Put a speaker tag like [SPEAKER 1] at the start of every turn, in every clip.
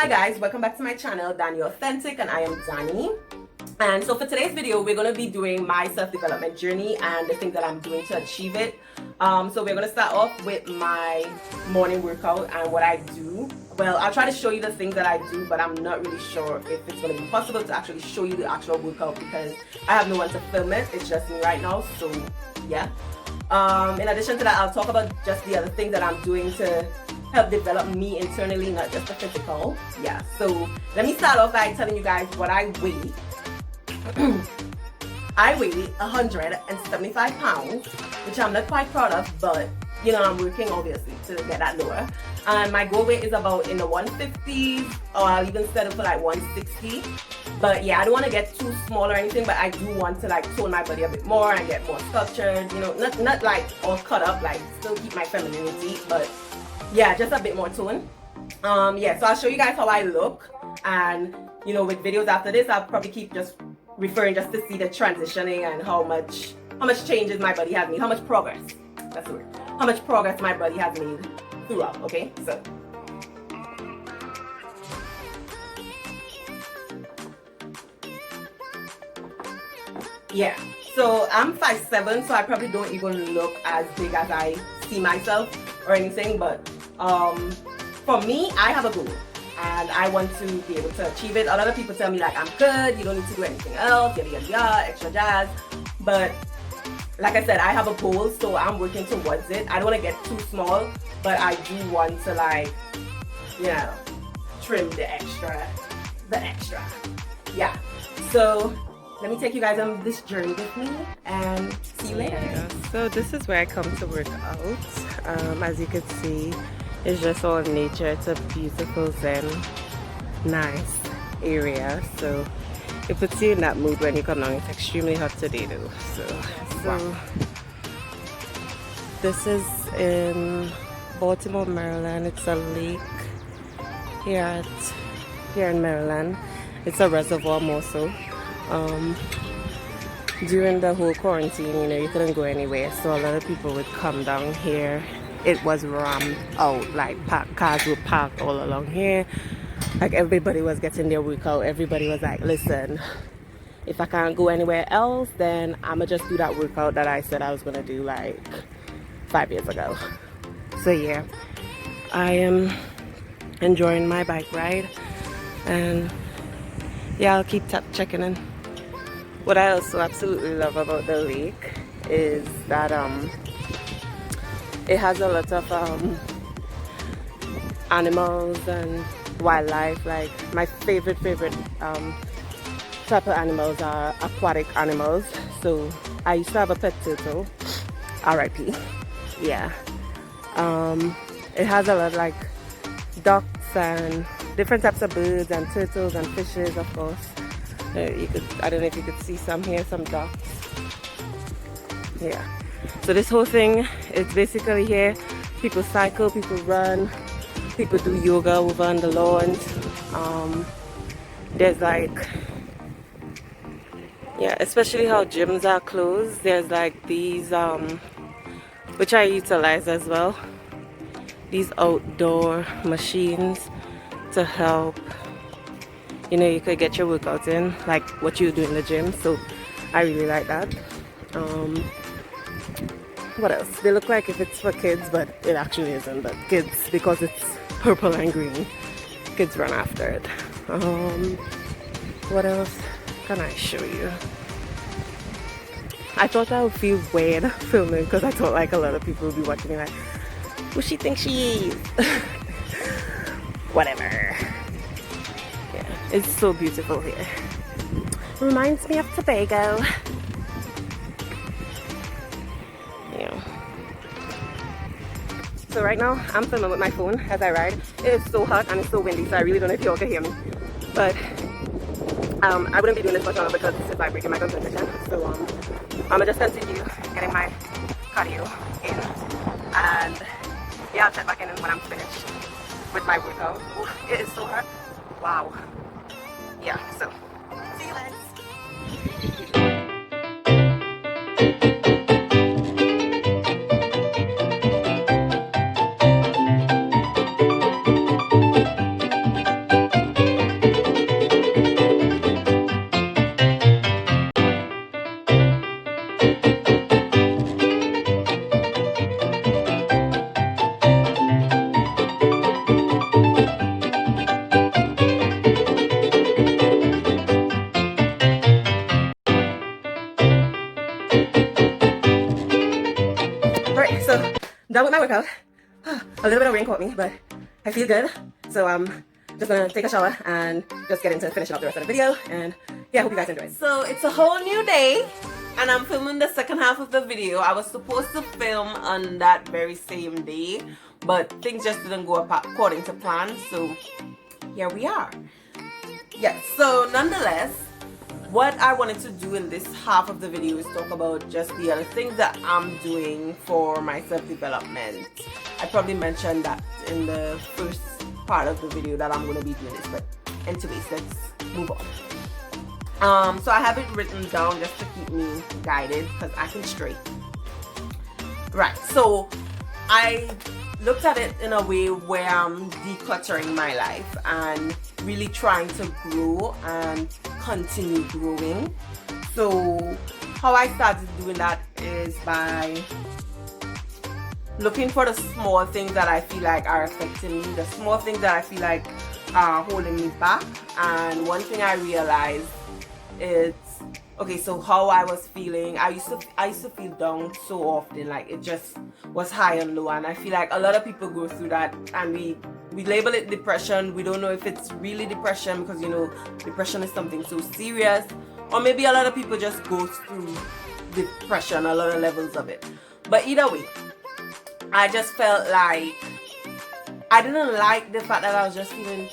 [SPEAKER 1] Hi guys, welcome back to my channel, Danny Authentic, and I am Danny. And so for today's video, we're going to be doing my self-development journey and the things that I'm doing to achieve it. So we're going to start off with my morning workout and what I do. Well, I'll try to show you the things that I do, but I'm not really sure if it's going to be possible to actually show you the actual workout because I have no one to film it. It's just me right now, so yeah. In addition to that, I'll talk about just the other things that I'm doing to help develop me internally, not just the physical. Yeah, so let me start off by telling you guys what I weigh. I weigh 175 pounds, which I'm not quite proud of, but you know, I'm working obviously to get that lower. And my goal weight is about in the 150s, or I'll even settle for like 160. But yeah, I don't want to get too small or anything, but I do want to like tone my body a bit more and get more sculptured, you know, not like all cut up, like still keep my femininity, but yeah, just a bit more tone. Yeah, so I'll show you guys how I look, and you know, with videos after this, I'll probably keep just referring just to see the transitioning and how much changes my body has made, how much progress, that's the word, how much progress my body has made throughout. Okay, so yeah, so I'm 5'7", so I probably don't even look as big as I see myself or anything, but for me, I have a goal and I want to be able to achieve it. A lot of people tell me like I'm good, you don't need to do anything else, yada yada yada, extra jazz, but like I said, I have a goal, so I'm working towards it. I don't want to get too small, but I do want to, like, you know, trim the extra. Yeah, so let me take you guys on this journey with me and see you later.
[SPEAKER 2] Yeah, so this is where I come to work out. As you can see, it's just all nature. It's a beautiful, zen, nice area. So it puts you in that mood when you come down. It's extremely hot today though. So this is in Baltimore, Maryland. It's a lake here in Maryland. It's a reservoir more so. During the whole quarantine, you know, you couldn't go anywhere, so a lot of people would come down here. It was rammed out, like cars were parked all along here. Like everybody was getting their workout. Everybody was like, listen, if I can't go anywhere else, then I'ma just do that workout that I said I was gonna do like 5 years ago. So yeah, I am enjoying my bike ride, and yeah, I'll keep checking in. What I also absolutely love about the lake is that it has a lot of animals and wildlife. Like my favorite type of animals are aquatic animals. So I used to have a pet turtle, R.I.P. Yeah. It has a lot like ducks and different types of birds and turtles and fishes, of course. I don't know if you could see some here, some ducks. Yeah. So this whole thing is basically here. People cycle, people run, people do yoga over on the lawns. There's like, yeah, especially how gyms are closed. There's like these, which I utilize as well. These outdoor machines to help, you know, you could get your workout in like what you do in the gym. So I really like that. What else? They look like if it's for kids, but it actually isn't. But kids, because it's purple and green, kids run after it. What else can I show you? I thought I would feel weird filming because I thought like a lot of people would be watching me like, who she thinks she is? Whatever. Yeah, it's so beautiful here. Reminds me of Tobago. Yeah. So right now I'm filming with my phone as I ride. It is so hot and it's so windy, so I really don't know if y'all can hear me. But I wouldn't be doing this much longer because this is vibrating my concentration. So I'm gonna just continue getting my cardio in, and yeah, I'll check back in when I'm finished with my workout. Ooh, it is so hot. Wow. Yeah, so see you guys. done with my workout. A little bit of rain caught me, but I feel good. So I'm just gonna take a shower and just get into finishing up the rest of the video. And yeah, I hope you guys enjoy.
[SPEAKER 1] So it's a whole new day, and I'm filming the second half of the video. I was supposed to film on that very same day, but things just didn't go according to plan. So here we are. Yes, so nonetheless, what I wanted to do in this half of the video is talk about just the other things that I'm doing for my self-development. I probably mentioned that in the first part of the video that I'm going to be doing this, but anyways, let's move on. So I have it written down just to keep me guided because I can stray. Right, so I looked at it in a way where I'm decluttering my life and really trying to grow and continue growing. So how I started doing that is by looking for the small things that I feel like are affecting me, the small things that I feel like are holding me back. And one thing I realized is, okay, so how I was feeling, I used to feel down so often, like it just was high and low, and I feel like a lot of people go through that, and we label it depression. We don't know if it's really depression because, you know, depression is something so serious, or maybe a lot of people just go through depression, a lot of levels of it. But either way, I just felt like I didn't like the fact that I was just feeling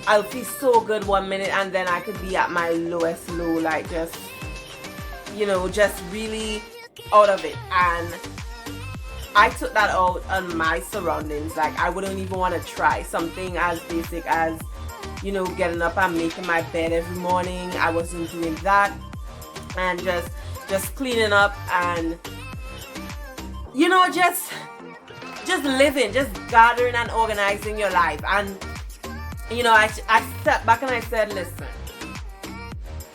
[SPEAKER 1] I'll feel so good one minute and then I could be at my lowest low, like just, you know, just really out of it. And I took that out on my surroundings. Like I wouldn't even want to try something as basic as, you know, getting up and making my bed every morning. I wasn't doing that. And just cleaning up and, you know, just living, just gathering and organizing your life. And you know, I stepped back and I said, listen,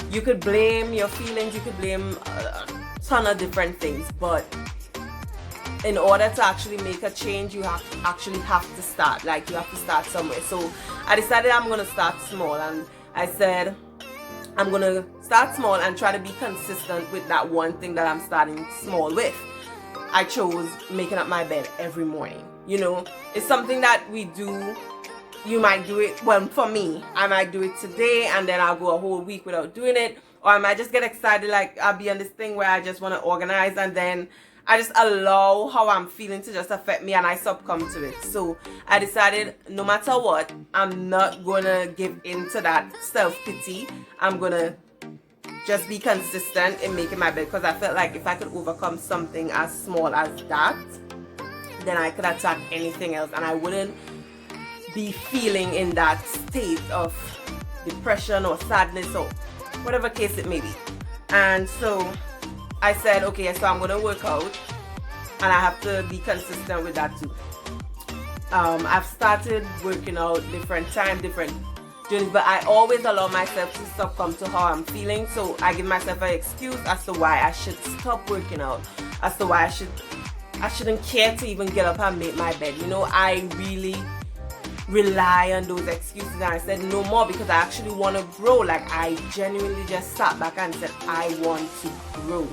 [SPEAKER 1] you could blame your feelings, you could blame a ton of different things, but in order to actually make a change, you have to start. Like, you have to start somewhere. So I decided I'm going to start small, and I said I'm going to start small and try to be consistent with that one thing that I'm starting small with. I chose making up my bed every morning. You know, it's something that we do. You might do it, well, for me, I might do it today and then I'll go a whole week without doing it. Or I might just get excited, like I'll be on this thing where I just want to organize, and then I just allow how I'm feeling to just affect me and I succumb to it. So I decided no matter what, I'm not going to give in to that self-pity. I'm going to just be consistent in making my bed, because I felt like if I could overcome something as small as that, then I could attack anything else and I wouldn't be feeling in that state of depression or sadness or whatever case it may be. And so I said, okay, so I'm going to work out and I have to be consistent with that too. I've started working out different time, different journeys, but I always allow myself to succumb to how I'm feeling. So I give myself an excuse as to why I should stop working out, as to why I shouldn't care to even get up and make my bed. You know, I really rely on those excuses, and I said no more, because I actually want to grow. Like I genuinely just sat back and said I want to grow.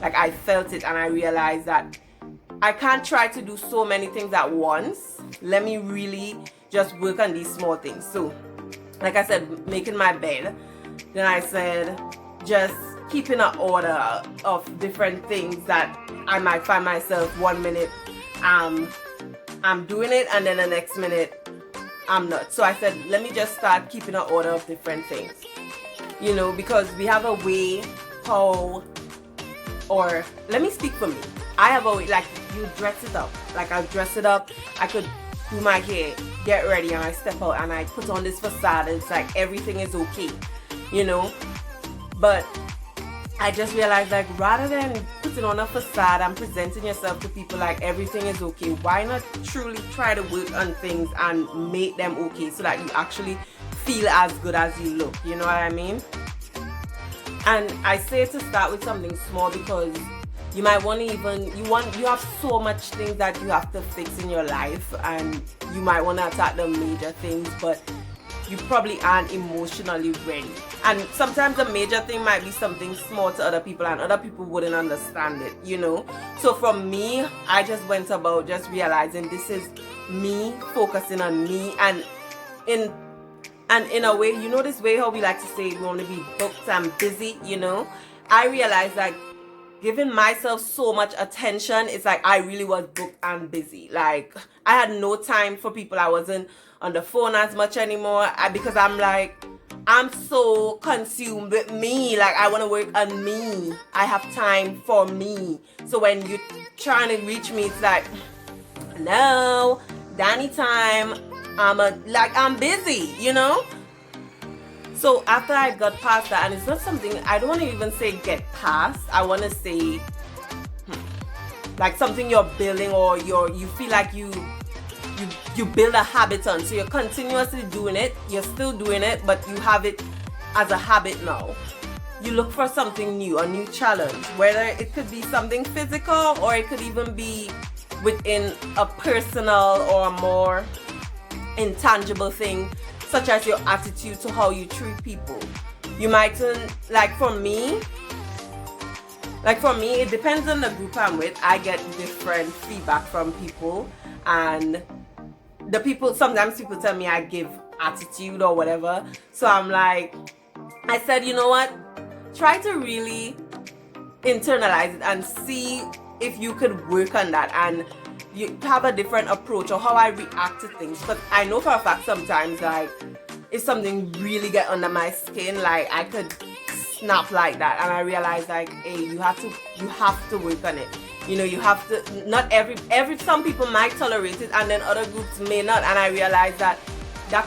[SPEAKER 1] Like I felt it and I realized that I can't try to do so many things at once. Let me really just work on these small things. So like I said, making my bed, then I said just keeping an order of different things that I might find myself one minute I'm doing it and then the next minute I'm not. So I said, let me just start keeping an order of different things, you know, because we have a way how, or let me speak for me. I have a way, like you dress it up. Like I'll dress it up. I could do my hair, get ready, and I step out and I put on this facade. It's like everything is okay, you know. But I just realized, like, rather than putting on a facade and presenting yourself to people like everything is okay, why not truly try to work on things and make them okay so that you actually feel as good as you look, you know what I mean? And I say to start with something small, because you might want to you have so much things that you have to fix in your life, and you might want to attack the major things, but you probably aren't emotionally ready. And sometimes the major thing might be something small to other people and other people wouldn't understand it, you know. So for me, I just went about just realizing this is me focusing on me, and in a way, you know, this way how we like to say we want to be booked and busy, you know. I realized that giving myself so much attention, it's like I really was booked and busy. Like I had no time for people. I wasn't on the phone as much anymore because I'm like, I'm so consumed with me. Like I want to work on me. I have time for me. So when you're trying to reach me, it's like, hello, Danny time. I'm busy, you know. So after I got past that, and it's not something, I don't want to even say get past, I want to say like something you're building, or you feel like you build a habit on. So you're continuously doing it, you're still doing it, but you have it as a habit now. You look for something new, a new challenge, whether it could be something physical or it could even be within a personal or a more intangible thing, such as your attitude to how you treat people. You mightn't, like for me, it depends on the group I'm with. I get different feedback from people, and the people, sometimes people tell me I give attitude or whatever. So I'm like, I said, you know what? Try to really internalize it and see if you could work on that and you have a different approach or how I react to things. But I know for a fact sometimes, like, if something really get under my skin, like I could snap like that, and I realize like, hey, you have to work on it. You know, you have to, not every some people might tolerate it and then other groups may not, and I realize that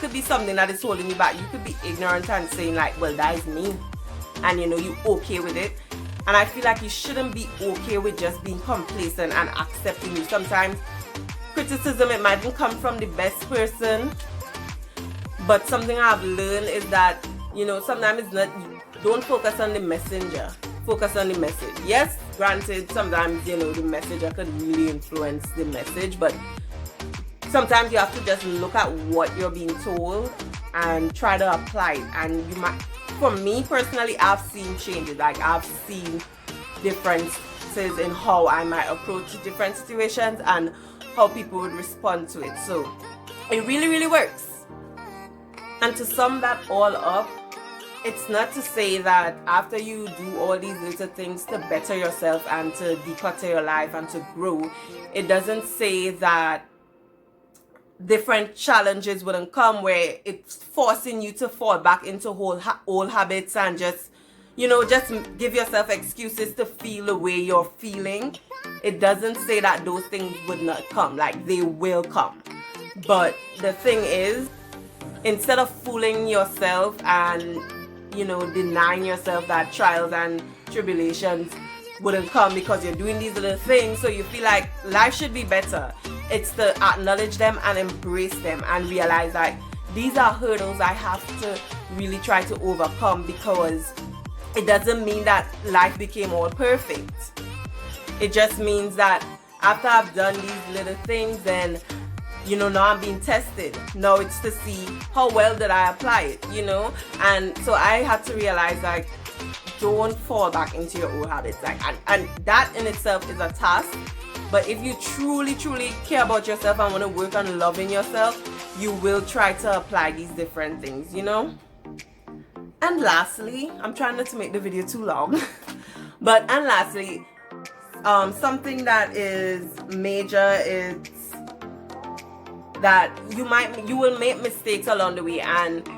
[SPEAKER 1] could be something that is holding you back. You could be ignorant and saying like, well, that is me, and you know, you okay with it. And I feel like you shouldn't be okay with just being complacent and accepting you. Sometimes criticism, it mightn't come from the best person, but something I've learned is that, you know, sometimes it's not, don't focus on the messenger, focus on the message. Yes, granted, sometimes, you know, the messenger could really influence the message, but sometimes you have to just look at what you're being told and try to apply it. And you might, for me personally, I've seen changes. Like I've seen differences in how I might approach different situations and how people would respond to it. So it really, really works. And to sum that all up, it's not to say that after you do all these little things to better yourself and to declutter your life and to grow, it doesn't say that different challenges wouldn't come where it's forcing you to fall back into old habits and just, you know, just give yourself excuses to feel the way you're feeling. It doesn't say that those things would not come. Like, they will come. But the thing is, instead of fooling yourself and, you know, denying yourself that trials and tribulations wouldn't come because you're doing these little things, so you feel like life should be better, it's to acknowledge them and embrace them and realize that these are hurdles I have to really try to overcome, because it doesn't mean that life became all perfect. It just means that after I've done these little things, then, you know, now I'm being tested. Now it's to see how well did I apply it, you know. And so I had to realize, like, don't fall back into your old habits. Like, and that in itself is a task. But if you truly, truly care about yourself and want to work on loving yourself, you will try to apply these different things, you know. And lastly, I'm trying not to make the video too long, but and lastly, something that is major is that you will make mistakes along the way, and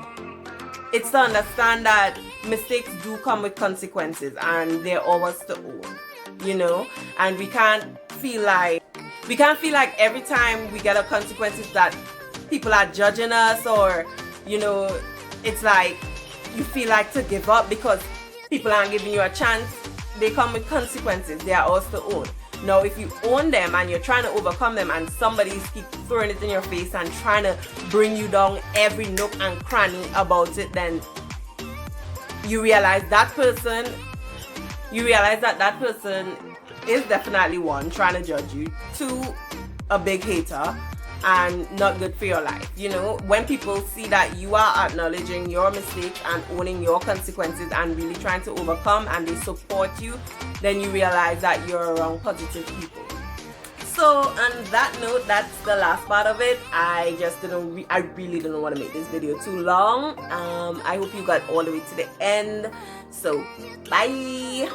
[SPEAKER 1] it's to understand that mistakes do come with consequences and they're always to own, you know. And we can't feel like every time we get a consequences that people are judging us, or, you know, it's like you feel like to give up because people aren't giving you a chance. They come with consequences. They are ours to own. Now, if you own them and you're trying to overcome them and somebody keep throwing it in your face and trying to bring you down every nook and cranny about it, then you realize that person is definitely, one, trying to judge you, two, a big hater, and not good for your life. You know, when people see that you are acknowledging your mistakes and owning your consequences and really trying to overcome, and they support you, then you realize that you're around positive people. So on that note, that's the last part of it. I just didn't I really didn't want to make this video too long. I hope you got all the way to the end. So bye.